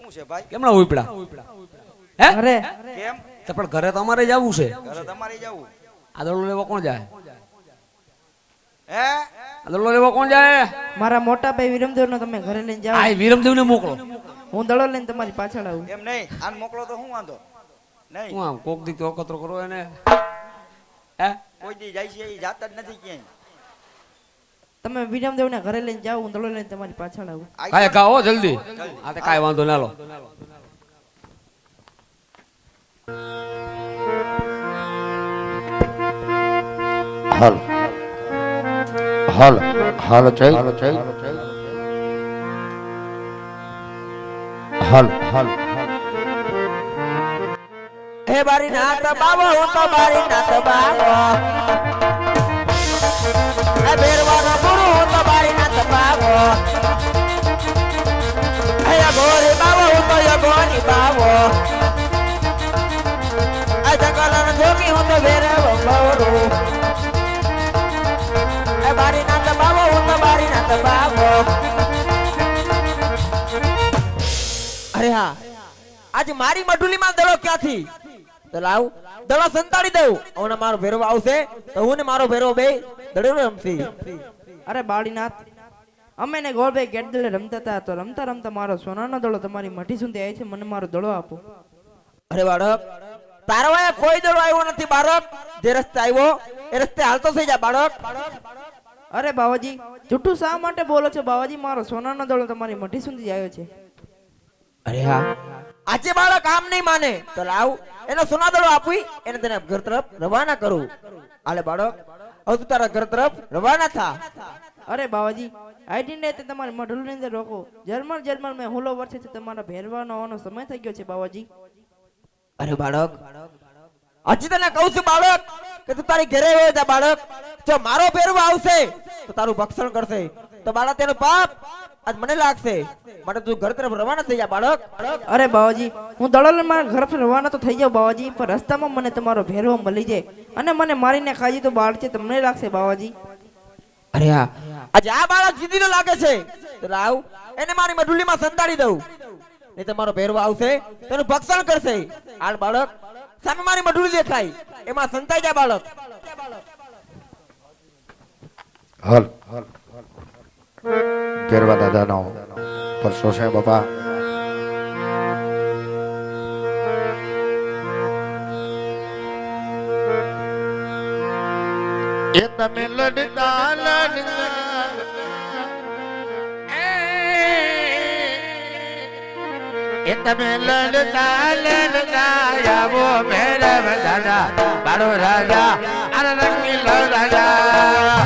હું છે ભાઈ? કેમના ઉપડા હે અરે કેમ? તો પણ ઘરે તમારે જવું છે. ઘરે તમારે જવું? આ દડો લેવા કોણ જાય? હે? આ દડો લેવા કોણ જાય? મારા મોટા ભાઈ વિરમદેવ નો તમે ઘરે લઈને જાઓ. આ વિરમદેવ ને મોકલો. હું દડો લઈને તમારી પાછળ આવું. એમ નહીં, આને મોકલો તો હું વાંધો નહીં. હું આમ કોક દી તો અકતરો કરો એને હે કોઈ દી જાય છે એ જાત જ નથી ક્યાંય. તમે વિરમદેવ ને ઘરે લઈને જાઓ, હું દડો લઈને તમારી પાછળ આવું. કાય ગાઓ જલ્દી. આ તો કાઈ વાંધો ના લો. હાલ હાલ હાલ જય હાલ હાલ હે બારી નાથ બાબો હું તો બારી નાથ બાબો હે બેરવાનો ગુરુ હું તો બારી નાથ બાબો હે ગોરી બાબો હું તો યગોની બાબો હે જંગલનો જોગી હું તો બેરવ બવરો હે બારી નાથ બાબો હું તો બારી નાથ બાબો. અરે હા, આજ મારી મઢુલીમાં દડો ક્યાંથી? તો લાવ દડો સંતાડી દઉં. હવે મારો ભેરવો આવશે તો હું ને મારો ભેરવો બે દડો રમશી. અરે બાળીનાથ, અમે ને ગોળભાઈ ગેટદળે રમતા હતા, તો રમતા રમતા મારો સોનાનો દડો તમારી મઠી સુધી આવે છે. મને મારો દડો આપો. અરે બાળક, તારો અહીંયા કોઈ દડો આવ્યો નથી બાળક. જે રસ્તે આવ્યો એ રસ્તે હાલતો થઈ જા બાળક. અરે બાવાજી, જૂઠું શા માટે બોલો છો બાવાજી? મારો સોનાનો દડો તમારી મઠી સુધી આવ્યો છે. અરે હા, આજે બાળક આમ નહીં માને તો લાવ એનો સોના દડો આપી એને તને ઘર તરફ રવાના કરું. હાલે બાળક, હવે તું તારા ઘર તરફ રવાના થા. અરે બાવાજી, આઈડીને તે તમારી મઢુલની અંદર રોકો. જર્મન મેં હુલો વર્ષે છે. તમારા ભેરવાનો આવવાનો સમય થઈ ગયો છે બાવાજી. અરે બાળક, હજી તને કહું છું બાળક કે તું તારી ઘરે હોય જા બાળક. જો મારો ભેરવો આવશે તો તારું ભક્ષણ કરશે તો બાળક તેનો પાપ આજ મને લાગશે. માટે તું ઘર તરફ રવાના થઈ જા બાળક. અરે બાવાજી, હું દડો લઈને મારા ઘર પર રવાના તો થઈ જાઉં બાવાજી, પણ રસ્તામાં મને તમારો ભેરવો મળી જાય અને મને મારીને ખાઈ તો બાળ છે, તમને લાગશે બાવાજી? અરે હા, આજે આ બાળક જીદીનો લાગે છે તો લાવ એને મારી મઢુલીમાં સંતાડી દઉં. નહીં તો મારો ભેરવો આવશે તેનું ભક્ષણ કરશે. આ બાળક સામે મારી મઢુલી દેખાય એમાં સંતાઈ જા બાળક. હાલ ગેરવા દાદાનો પરસો છે બાપા. એ તમે લડતા લડતા એ તમે લડતા લડતા આવો મેરા દાદા બાળો રાજા અરે રંગીલો રાજા.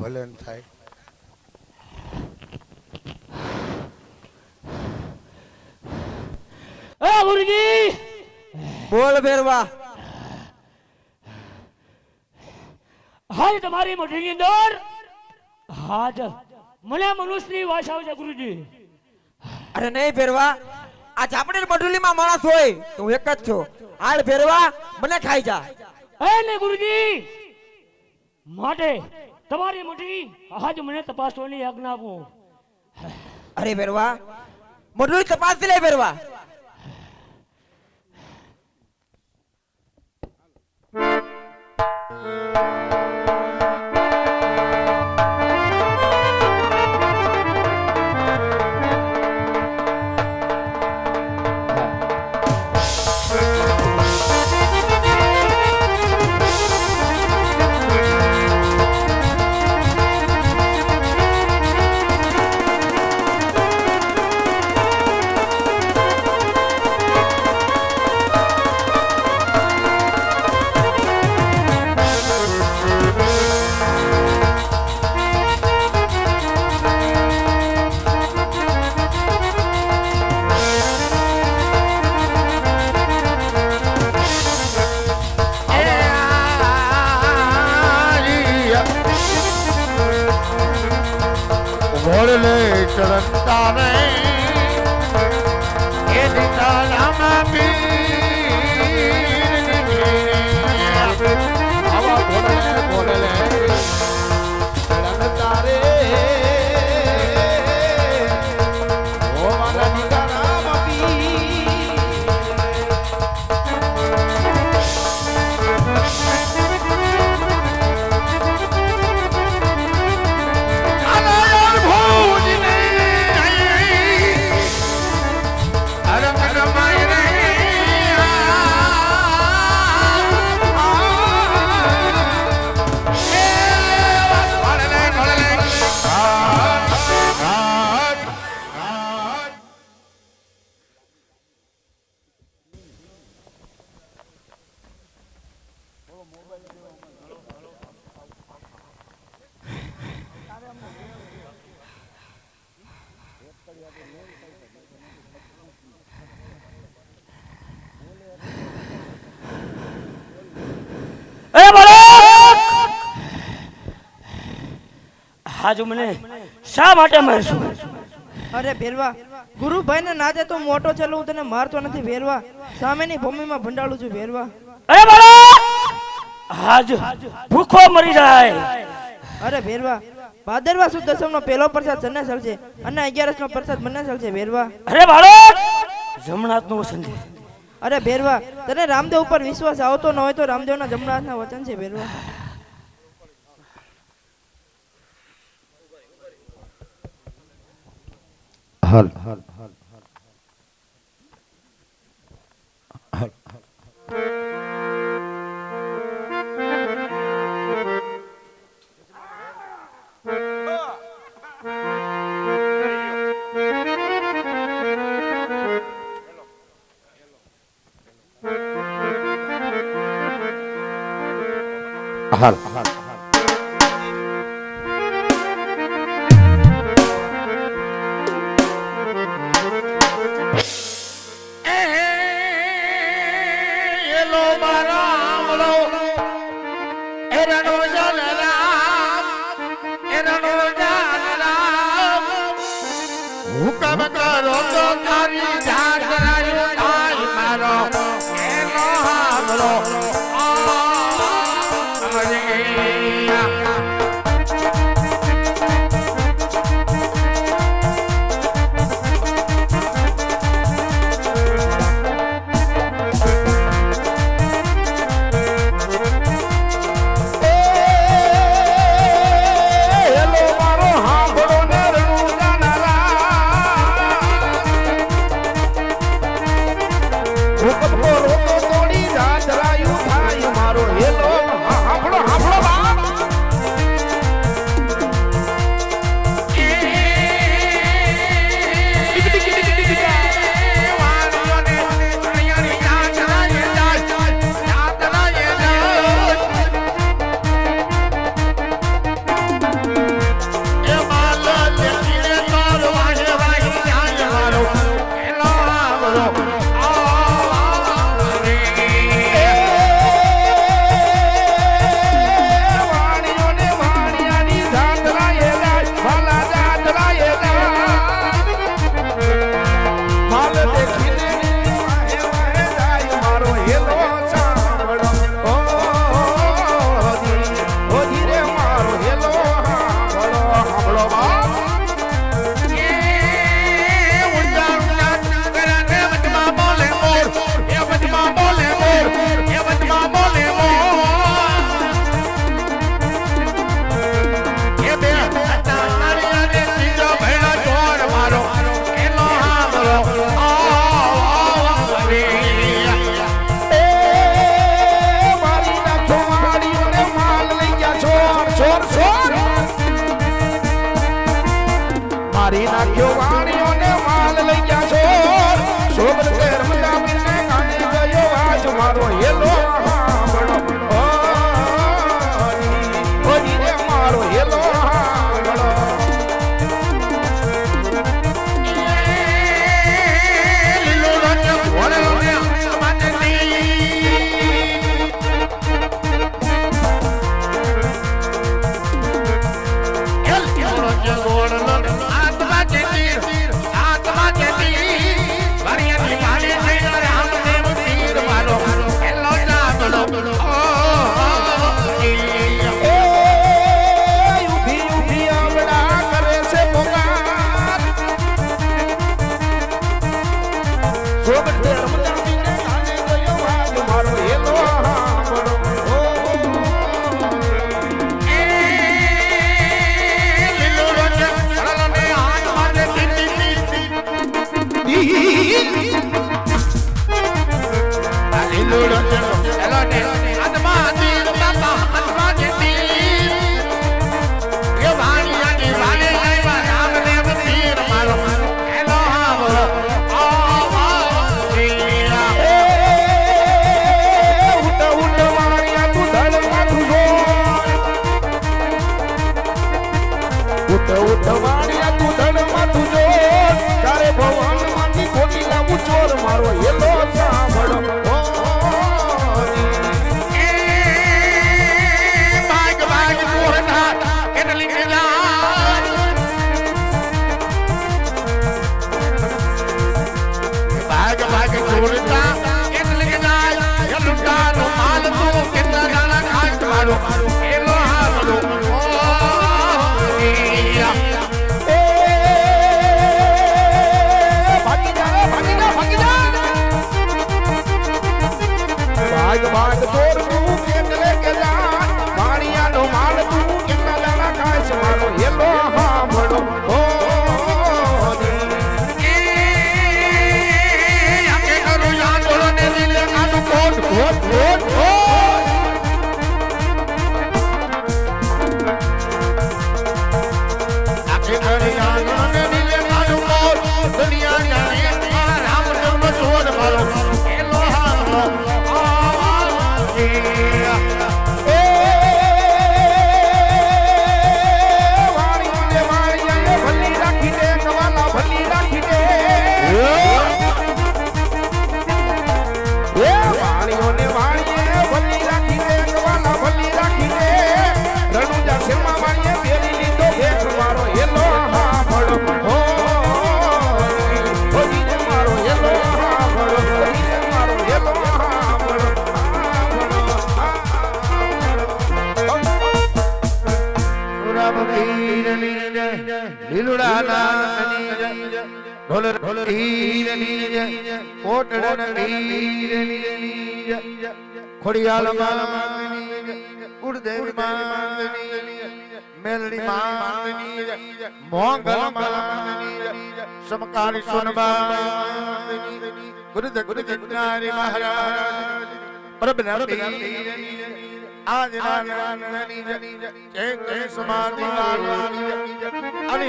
ભલે ન થાય. એ ગુરુજી બોલ ભેરવા. હાલ તમારી મોઢીની અંદર હાજ મને મનુષ્યની વાસ આવે છે ગુરુજી. અરે નહીં ભેરવા, આ ચાપડી મઢુલીમાં માણસ હોય તો હું એક જ છું. હાલ ભેરવા, મને ખાઈ જા. ને ગુરુજી માટે તમારી મોઢી હાજ મને તપાસવાની આજ્ઞા આપો. અરે ભેરવા, મઢુલી તપાસી લે ભેરવા. ઘોડલે ચડતા ને એ દીતા નામ આવા ઘોડલે ચડતા રે ઓ મારા દીતા નામ હાજ મને શા માટે મારશું? અરે ભેરવા, ગુરુભાઈને નાતે તો મોટો ચાલો, હું તને મારતો નથી ભેરવા. સામેની ભૂમિમાં ભંડાળું છું ભેરવા. અરે બાળક હાજ ભૂખો મરી જાય. અરે ભેરવા, ભાદરવા સુદ દસમનો પહેલો પ્રસાદ તને ચાલશે અને 11નો પ્રસાદ મને ચાલશે ભેરવા. અરે બાળક જમણાતનો સંદેશ. અરે ભેરવા, તને રામદેવ ઉપર વિશ્વાસ આવતો ન હોય તો રામદેવના જમણા હાથના વચન છે ભેરવા. હલ હલ હુકમ કરો તો તારી જાન કરાયો તારી મારો એનો હામલો મારી નાખ્યો વાણીઓને માલ લઈ ગયા છો શોભન કે રમતા પીને કાને ગયો આજ મારો હેલો સાંભળો ઓ જીજે મારો હેલો સાંભળો લીલો રંગ ઘોડો ને મારો હેલો સાંભળો ભાગ ભાગ મોરના કેટલી ભાગ ભાગ જોડતા કેટલી જાય લૂટાનો માલ તું કેટલા ગાણા ખાટ મારો હેલો સાંભળો ભાગ ભાગ તોર તું કેટલે કે જાન માળિયાનો માલ તું કેટલા દાણા ખાય છે મારો હેલો સાંભળો ઓ આકે કરું યાદોળો ને દિલે કાનું કોટ કોટ કોટ આકે કરું યાદોળો ને દિલે કાનું કોટ દુનિયા જાણે રામ જન્મ છોડ મારો હેલો સાંભળો ખોડિયાલ ઉડદેવી મેલડી મોંગલ સમકારી સોનબા ગુરુદેવ મહારાજ પરબ્રહ્મ જય સમાધિ અને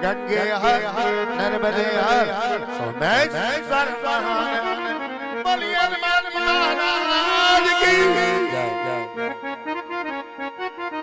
ગંગે હર નર્મદે હર સોમેશ સર બલિયન